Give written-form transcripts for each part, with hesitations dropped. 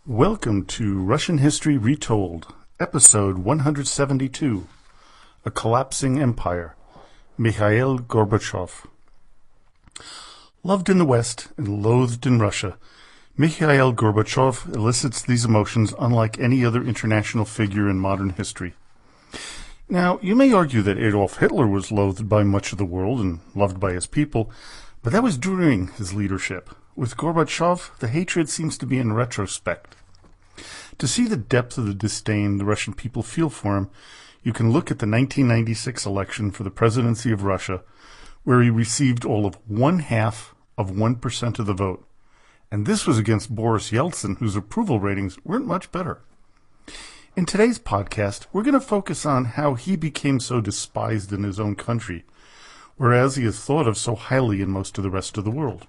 Welcome to Russian History Retold, Episode 172, A Collapsing Empire, Mikhail Gorbachev. Loved in the West and loathed in Russia, Mikhail Gorbachev elicits these emotions unlike any other international figure in modern history. Now, you may argue that Adolf Hitler was loathed by much of the world and loved by his people, but that was during his leadership. With Gorbachev, the hatred seems to be in retrospect. To see the depth of the disdain the Russian people feel for him, you can look at the 1996 election for the presidency of Russia, where he received all of 0.5% of the vote. And this was against Boris Yeltsin, whose approval ratings weren't much better. In today's podcast, we're going to focus on how he became so despised in his own country, whereas he is thought of so highly in most of the rest of the world.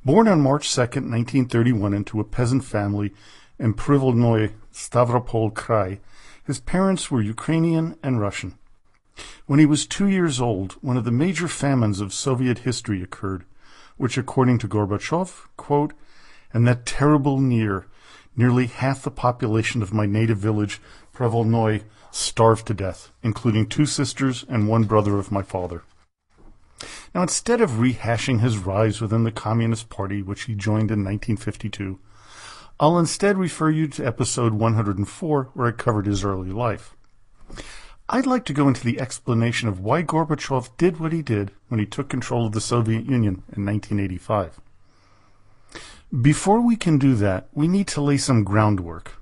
Born on March 2, 1931, into a peasant family in Privolnoye, Stavropol Krai, his parents were Ukrainian and Russian. When he was 2 years old, one of the major famines of Soviet history occurred, which, according to Gorbachev, quote, "and that terrible nearly half the population of my native village, Privolnoye, starved to death, including 2 sisters and 1 brother of my father." Now, instead of rehashing his rise within the Communist Party, which he joined in 1952, I'll instead refer you to episode 104, where I covered his early life. I'd like to go into the explanation of why Gorbachev did what he did when he took control of the Soviet Union in 1985. Before we can do that, we need to lay some groundwork.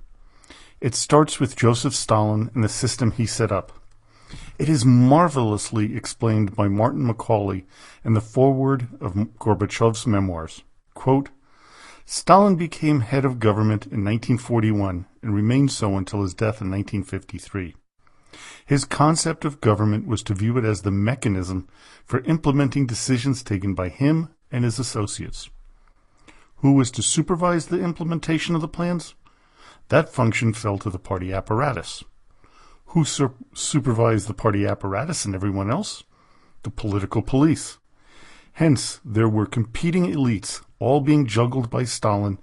It starts with Joseph Stalin and the system he set up. It is marvelously explained by Martin Macaulay in the foreword of Gorbachev's memoirs. Quote, "Stalin became head of government in 1941 and remained so until his death in 1953. His concept of government was to view it as the mechanism for implementing decisions taken by him and his associates. Who was to supervise the implementation of the plans? That function fell to the party apparatus. Who supervised the party apparatus and everyone else? The political police. Hence, there were competing elites, all being juggled by Stalin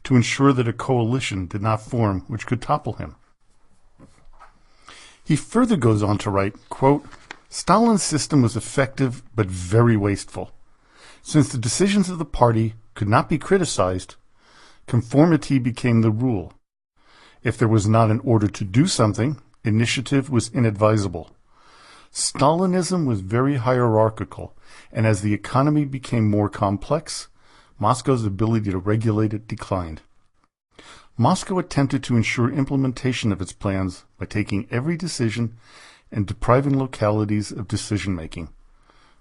to ensure that a coalition did not form which could topple him." He further goes on to write, quote, "Stalin's system was effective but very wasteful. Since the decisions of the party could not be criticized, conformity became the rule. If there was not an order to do something, initiative was inadvisable. Stalinism was very hierarchical, and as the economy became more complex, Moscow's ability to regulate it declined. Moscow attempted to ensure implementation of its plans by taking every decision and depriving localities of decision-making.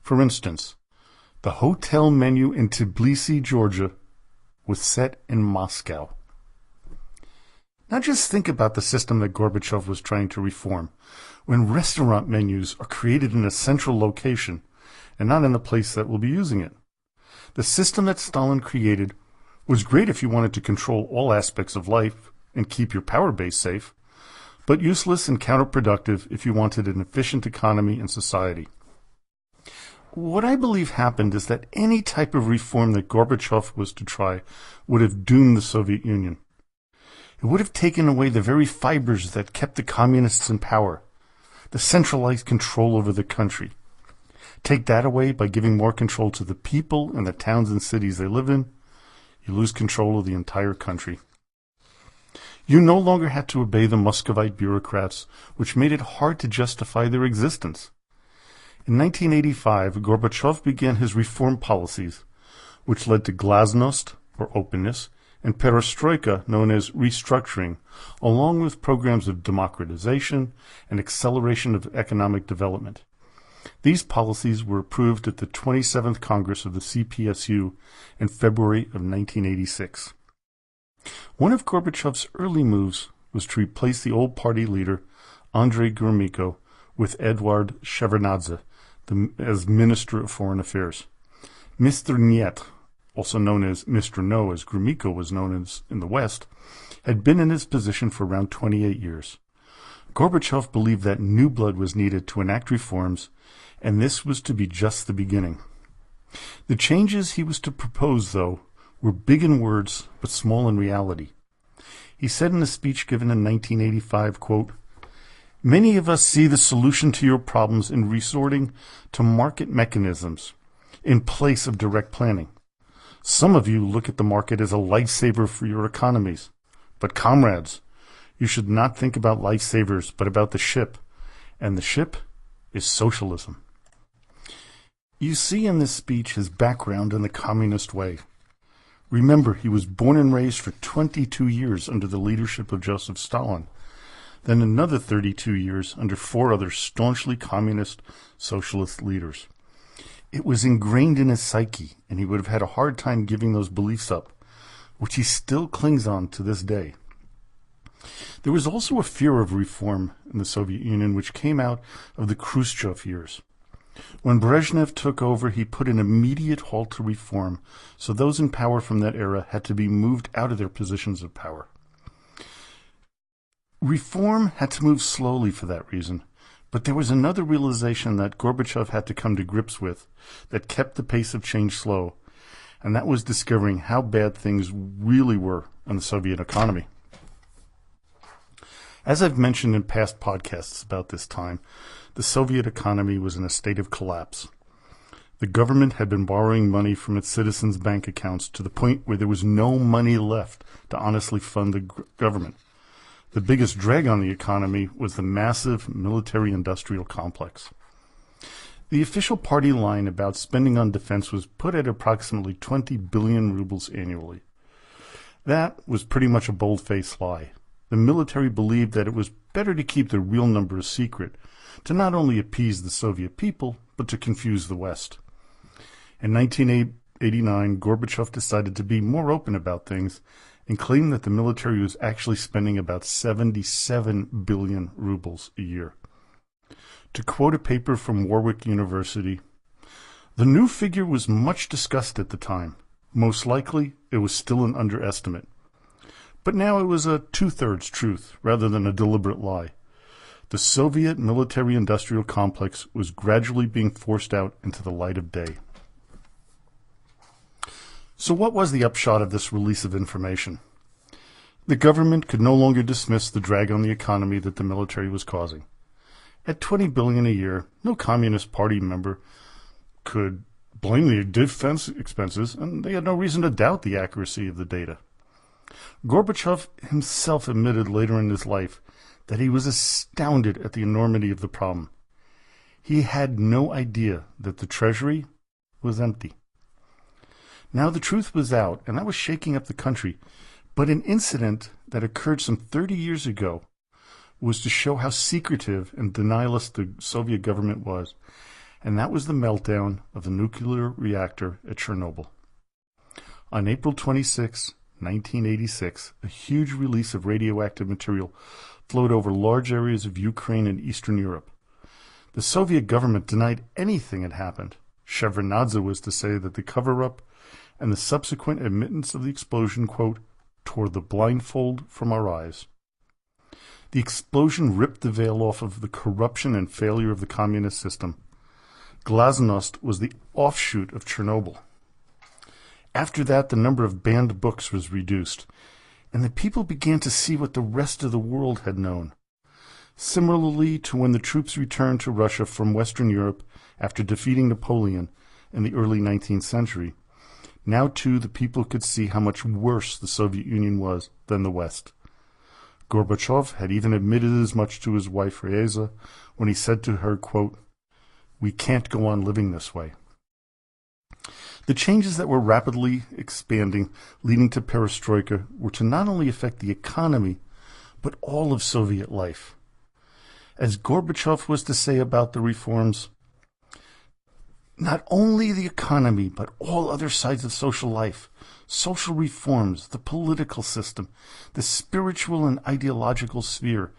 For instance, the hotel menu in Tbilisi, Georgia, was set in Moscow." Now just think about the system that Gorbachev was trying to reform, when restaurant menus are created in a central location and not in the place that will be using it. The system that Stalin created was great if you wanted to control all aspects of life and keep your power base safe, but useless and counterproductive if you wanted an efficient economy and society. What I believe happened is that any type of reform that Gorbachev was to try would have doomed the Soviet Union. It would have taken away the very fibers that kept the communists in power, the centralized control over the country. Take that away by giving more control to the people and the towns and cities they live in, you lose control of the entire country. You no longer had to obey the Muscovite bureaucrats, which made it hard to justify their existence. In 1985, Gorbachev began his reform policies, which led to glasnost, or openness, and perestroika, known as restructuring, along with programs of democratization and acceleration of economic development. These policies were approved at the 27th Congress of the CPSU in February of 1986. One of Gorbachev's early moves was to replace the old party leader, Andrei Gromyko, with Eduard Shevardnadze as Minister of Foreign Affairs. Mr. Niet, also known as Mr. No, as Gromyko was known as in the West, had been in his position for around 28 years. Gorbachev believed that new blood was needed to enact reforms, and this was to be just the beginning. The changes he was to propose, though, were big in words but small in reality. He said in a speech given in 1985, quote, "Many of us see the solution to your problems in resorting to market mechanisms in place of direct planning. Some of you look at the market as a lifesaver for your economies. But comrades, you should not think about lifesavers, but about the ship. And the ship is socialism." You see in this speech his background in the communist way. Remember, he was born and raised for 22 years under the leadership of Joseph Stalin, then another 32 years under 4 other staunchly communist socialist leaders. It was ingrained in his psyche, and he would have had a hard time giving those beliefs up, which he still clings on to this day. There was also a fear of reform in the Soviet Union, which came out of the Khrushchev years. When Brezhnev took over, he put an immediate halt to reform, so those in power from that era had to be moved out of their positions of power. Reform had to move slowly for that reason, but there was another realization that Gorbachev had to come to grips with that kept the pace of change slow, and that was discovering how bad things really were in the Soviet economy. As I've mentioned in past podcasts about this time, the Soviet economy was in a state of collapse. The government had been borrowing money from its citizens' bank accounts to the point where there was no money left to honestly fund the government. The biggest drag on the economy was the massive military-industrial complex. The official party line about spending on defense was put at approximately 20 billion rubles annually. That was pretty much a bold-faced lie. The military believed that it was better to keep the real number a secret, to not only appease the Soviet people, but to confuse the West. In 1989, Gorbachev decided to be more open about things and claimed that the military was actually spending about 77 billion rubles a year. To quote a paper from Warwick University, "The new figure was much discussed at the time. Most likely, it was still an underestimate. But now it was a two-thirds truth rather than a deliberate lie. The Soviet military-industrial complex was gradually being forced out into the light of day." So what was the upshot of this release of information? The government could no longer dismiss the drag on the economy that the military was causing. At 20 billion a year, no Communist Party member could blame the defense expenses, and they had no reason to doubt the accuracy of the data. Gorbachev himself admitted later in his life that he was astounded at the enormity of the problem. He had no idea that the treasury was empty. Now the truth was out, and that was shaking up the country, but an incident that occurred some 30 years ago was to show how secretive and denialist the Soviet government was, and that was the meltdown of the nuclear reactor at Chernobyl. On April 26, 1986, a huge release of radioactive material flowed over large areas of Ukraine and Eastern Europe. The Soviet government denied anything had happened. Shevardnadze was to say that the cover-up and the subsequent admittance of the explosion, quote, "tore the blindfold from our eyes." The explosion ripped the veil off of the corruption and failure of the communist system. Glasnost was the offshoot of Chernobyl. After that, the number of banned books was reduced, and the people began to see what the rest of the world had known. Similarly to when the troops returned to Russia from Western Europe after defeating Napoleon in the early 19th century, now too the people could see how much worse the Soviet Union was than the West. Gorbachev had even admitted as much to his wife Raisa when he said to her, quote, "We can't go on living this way." The changes that were rapidly expanding, leading to perestroika, were to not only affect the economy, but all of Soviet life. As Gorbachev was to say about the reforms, not only the economy, but all other sides of social life, social reforms, the political system, the spiritual and ideological sphere,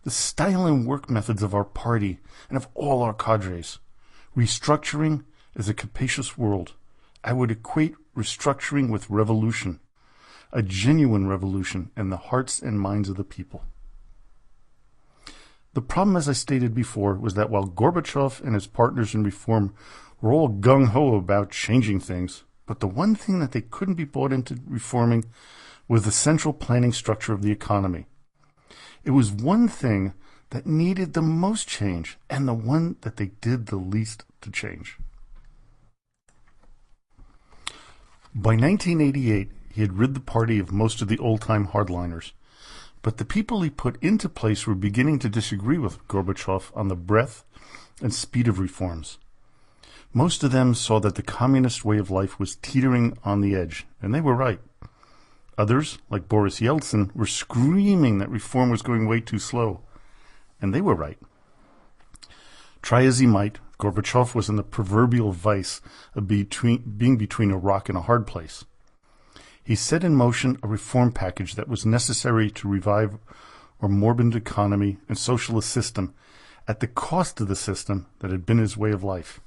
the style and work methods of our party and of all our cadres. Restructuring is a capacious world. I would equate restructuring with revolution, a genuine revolution in the hearts and minds of the people. The problem, as I stated before, was that while Gorbachev and his partners in reform were all gung-ho about changing things, but the one thing that they couldn't be bought into reforming was the central planning structure of the economy. It was one thing that needed the most change and the one that they did the least to change. By 1988, he had rid the party of most of the old-time hardliners, but the people he put into place were beginning to disagree with Gorbachev on the breadth and speed of reforms. Most of them saw that the communist way of life was teetering on the edge, and they were right. Others, like Boris Yeltsin, were screaming that reform was going way too slow, and they were right. Try as he might, Gorbachev was in the proverbial vice of being between a rock and a hard place. He set in motion a reform package that was necessary to revive our moribund economy and socialist system at the cost of the system that had been his way of life.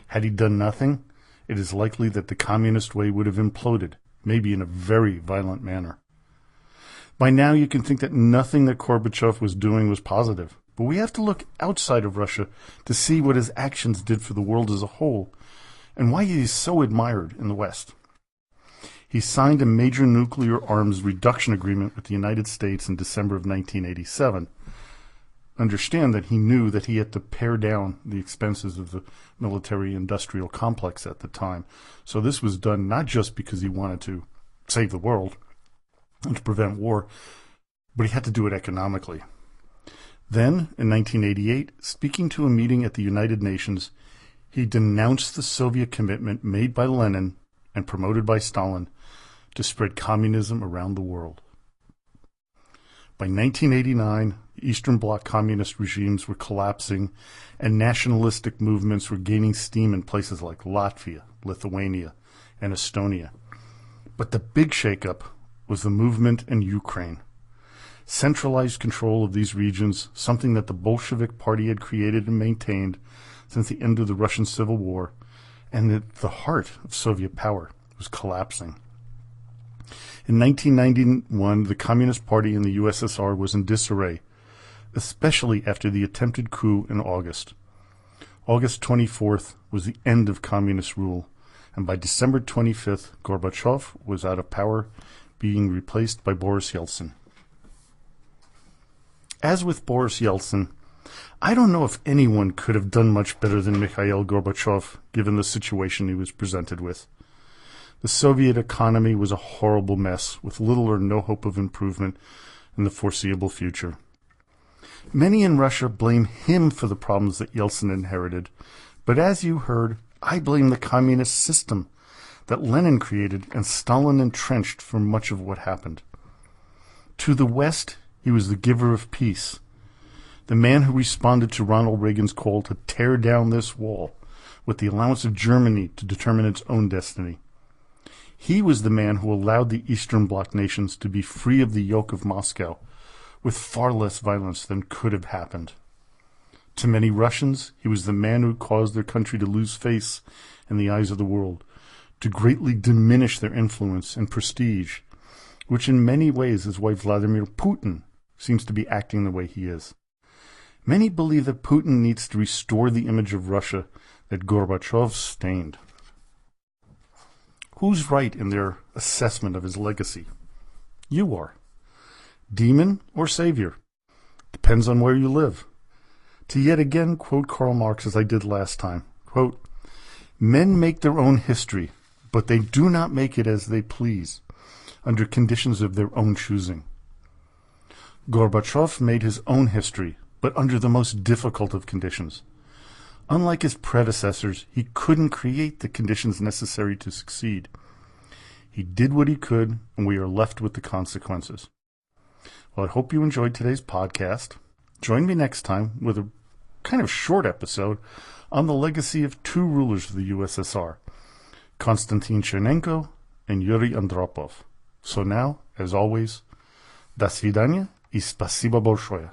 Had he done nothing, it is likely that the communist way would have imploded, maybe in a very violent manner. By now you can think that nothing that Gorbachev was doing was positive, but we have to look outside of Russia to see what his actions did for the world as a whole and why he is so admired in the West. He signed a major nuclear arms reduction agreement with the United States in December of 1987. Understand that he knew that he had to pare down the expenses of the military-industrial complex at the time. So this was done not just because he wanted to save the world and to prevent war, but he had to do it economically. Then, in 1988, speaking to a meeting at the United Nations, he denounced the Soviet commitment made by Lenin and promoted by Stalin to spread communism around the world. By 1989, the Eastern Bloc communist regimes were collapsing and nationalistic movements were gaining steam in places like Latvia, Lithuania, and Estonia. But the big shakeup was the movement in Ukraine. Centralized control of these regions, something that the Bolshevik Party had created and maintained since the end of the Russian Civil War, and at the heart of Soviet power, was collapsing. In 1991, the Communist Party in the USSR was in disarray, especially after the attempted coup in August. August 24th was the end of communist rule, and by December 25th, Gorbachev was out of power, being replaced by Boris Yeltsin. As with Boris Yeltsin, I don't know if anyone could have done much better than Mikhail Gorbachev, given the situation he was presented with. The Soviet economy was a horrible mess, with little or no hope of improvement in the foreseeable future. Many in Russia blame him for the problems that Yeltsin inherited, but as you heard, I blame the communist system that Lenin created and Stalin entrenched for much of what happened. To the West, he was the giver of peace, the man who responded to Ronald Reagan's call to tear down this wall with the allowance of Germany to determine its own destiny. He was the man who allowed the Eastern Bloc nations to be free of the yoke of Moscow, with far less violence than could have happened. To many Russians, he was the man who caused their country to lose face in the eyes of the world, to greatly diminish their influence and prestige, which in many ways is why Vladimir Putin seems to be acting the way he is. Many believe that Putin needs to restore the image of Russia that Gorbachev stained. Who's right in their assessment of his legacy? You are. Demon or savior? Depends on where you live. To yet again quote Karl Marx as I did last time, quote, "Men make their own history, but they do not make it as they please, under conditions of their own choosing." Gorbachev made his own history, but under the most difficult of conditions. Unlike his predecessors, he couldn't create the conditions necessary to succeed. He did what he could, and we are left with the consequences. Well, I hope you enjoyed today's podcast. Join me next time with a kind of short episode on the legacy of two rulers of the USSR, Konstantin Chernenko and Yuri Andropov. So now, as always, до свидания и спасибо большое.